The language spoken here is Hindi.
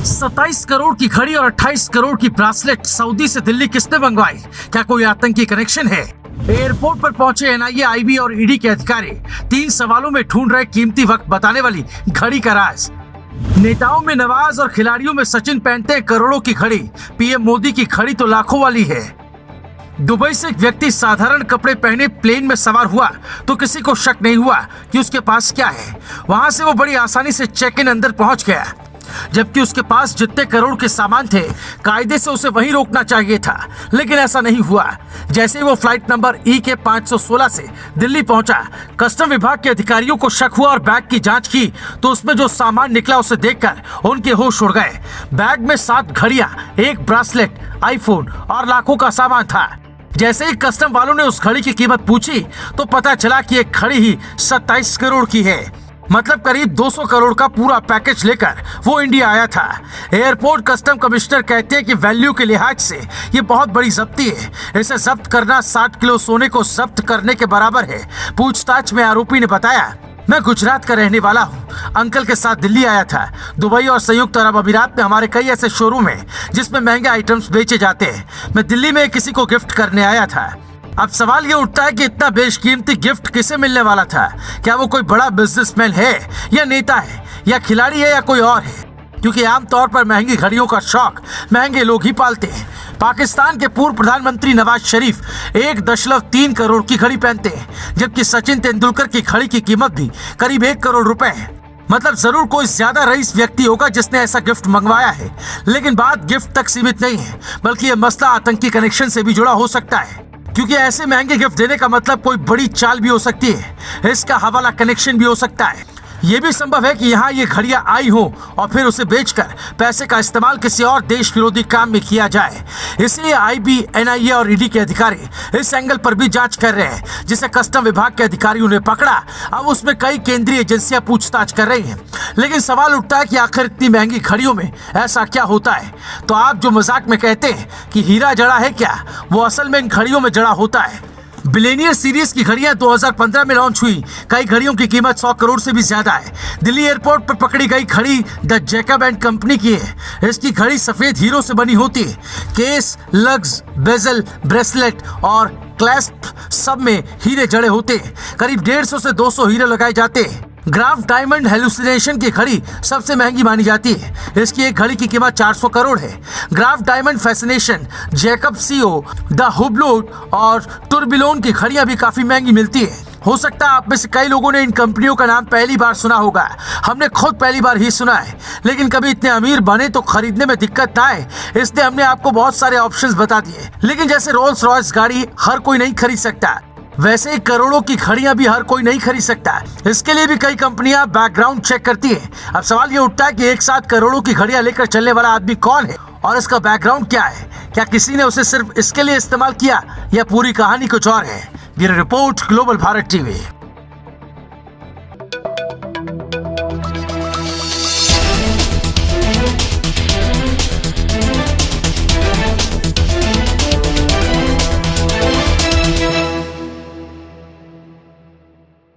27 करोड़ की घड़ी और 28 करोड़ की ब्रासलेट सऊदी से दिल्ली किसने मंगवाई? क्या कोई आतंकी कनेक्शन है? एयरपोर्ट पर पहुंचे एनआईए, आईबी और ईडी के अधिकारी 3 सवालों में ढूंढ रहे कीमती वक्त बताने वाली घड़ी का राज। नेताओं में नवाज और खिलाड़ियों में सचिन पहनते हैं करोड़ों की घड़ी, पीएम मोदी की घड़ी तो लाखों वाली है। दुबई से एक व्यक्ति साधारण कपड़े पहने प्लेन में सवार हुआ तो किसी को शक नहीं हुआ कि उसके पास क्या है। वहां से वो बड़ी आसानी से चेक इन अंदर पहुंच गया, जबकि उसके पास जितने करोड़ के सामान थे कायदे से उसे वहीं रोकना चाहिए था, लेकिन ऐसा नहीं हुआ। जैसे ही वो फ्लाइट नंबर EK 516 से दिल्ली पहुंचा, कस्टम विभाग के अधिकारियों को शक हुआ और बैग की जांच की तो उसमें जो सामान निकला उसे देखकर उनके होश उड़ गए। बैग में 7 घड़ियां, 1 ब्रासलेट, आईफोन और लाखों का सामान था। जैसे ही कस्टम वालों ने उस घड़ी की कीमत पूछी तो पता चला कि एक घड़ी ही 27 करोड़ की है। मतलब करीब 200 करोड़ का पूरा पैकेज लेकर वो इंडिया आया था। एयरपोर्ट कस्टम कमिश्नर कहते हैं कि वैल्यू के लिहाज से ये बहुत बड़ी जब्ती है। इसे जब्त करना 60 किलो सोने को जब्त करने के बराबर है। पूछताछ में आरोपी ने बताया, मैं गुजरात का रहने वाला हूँ, अंकल के साथ दिल्ली आया था। दुबई और संयुक्त अरब अमीरात में हमारे कई ऐसे शोरूम हैं जिसमें महंगे आइटम्स बेचे जाते हैं। मैं दिल्ली में किसी को गिफ्ट करने आया था। अब सवाल ये उठता है कि इतना बेशकीमती गिफ्ट किसे मिलने वाला था? क्या वो कोई बड़ा बिजनेसमैन है या नेता है या खिलाड़ी है या कोई और है? क्योंकि आमतौर पर महंगी घड़ियों का शौक महंगे लोग ही पालते हैं। पाकिस्तान के पूर्व प्रधानमंत्री नवाज शरीफ 1.3 करोड़ की घड़ी पहनते हैं, जबकि सचिन तेंदुलकर की घड़ी की कीमत भी करीब 1 करोड़ रुपए है। मतलब जरूर कोई ज्यादा रईस व्यक्ति होगा जिसने ऐसा गिफ्ट मंगवाया है, लेकिन बात गिफ्ट तक सीमित नहीं है, बल्कि यह मसला आतंकी कनेक्शन से भी जुड़ा हो सकता है। क्योंकि ऐसे महंगे गिफ्ट देने का मतलब कोई बड़ी चाल भी हो सकती है, इसका हवाला कनेक्शन भी हो सकता है। ये भी संभव है कि यहाँ ये घड़ियां आई हो और फिर उसे बेचकर पैसे का इस्तेमाल किसी और देश विरोधी काम में किया जाए। इसलिए आईबी, एनआईए और ईडी के अधिकारी इस एंगल पर भी जांच कर रहे हैं, जिसे कस्टम विभाग के अधिकारियों ने पकड़ा। अब उसमें कई केंद्रीय एजेंसियां पूछताछ कर रही हैं। लेकिन सवाल उठता है कि आखिर इतनी महंगी घड़ियों में ऐसा क्या होता है? तो आप जो मजाक में कहते हैं कि हीरा जड़ा है, क्या वो असल में इन घड़ियों में जड़ा होता है? बिलियनियर सीरीज की घड़ियां 2015 में लॉन्च हुई। कई घड़ियों की कीमत 100 करोड़ से भी ज्यादा है। दिल्ली एयरपोर्ट पर पकड़ी गई घड़ी द जैकब एंड कंपनी की है। इसकी घड़ी सफेद हीरो से बनी होती है। केस, लग्स, बेजल, ब्रेसलेट और क्लैस्प सब में हीरे जड़े होते हैं। करीब 150 से 200 हीरे लगाए जाते हैं। ग्राफ डायमंड हेलुसिनेशन की घड़ी सबसे महंगी मानी जाती है। इसकी एक घड़ी की कीमत 400 करोड़ है। Graff diamond fascination, Jacob co, the Hublot और टुर्बिलोन की घड़ियां भी काफी महंगी मिलती है। हो सकता है आप में से कई लोगों ने इन कंपनियों का नाम पहली बार सुना होगा। हमने खुद पहली बार ही सुना है, लेकिन कभी इतने अमीर बने तो खरीदने में दिक्कत ना आए, इसलिए हमने आपको बहुत सारे ऑप्शंस बता दिए। लेकिन जैसे रोल्स रॉयस गाड़ी हर कोई नहीं खरीद सकता, वैसे ही करोड़ों की घड़ियां भी हर कोई नहीं खरीद सकता। इसके लिए भी कई कंपनियां बैकग्राउंड चेक करती हैं। अब सवाल ये उठता है कि एक साथ करोड़ों की घड़ियां लेकर चलने वाला आदमी कौन है और इसका बैकग्राउंड क्या है? क्या किसी ने उसे सिर्फ इसके लिए इस्तेमाल किया या पूरी कहानी कुछ और है? Bureau report, global Bharat TV.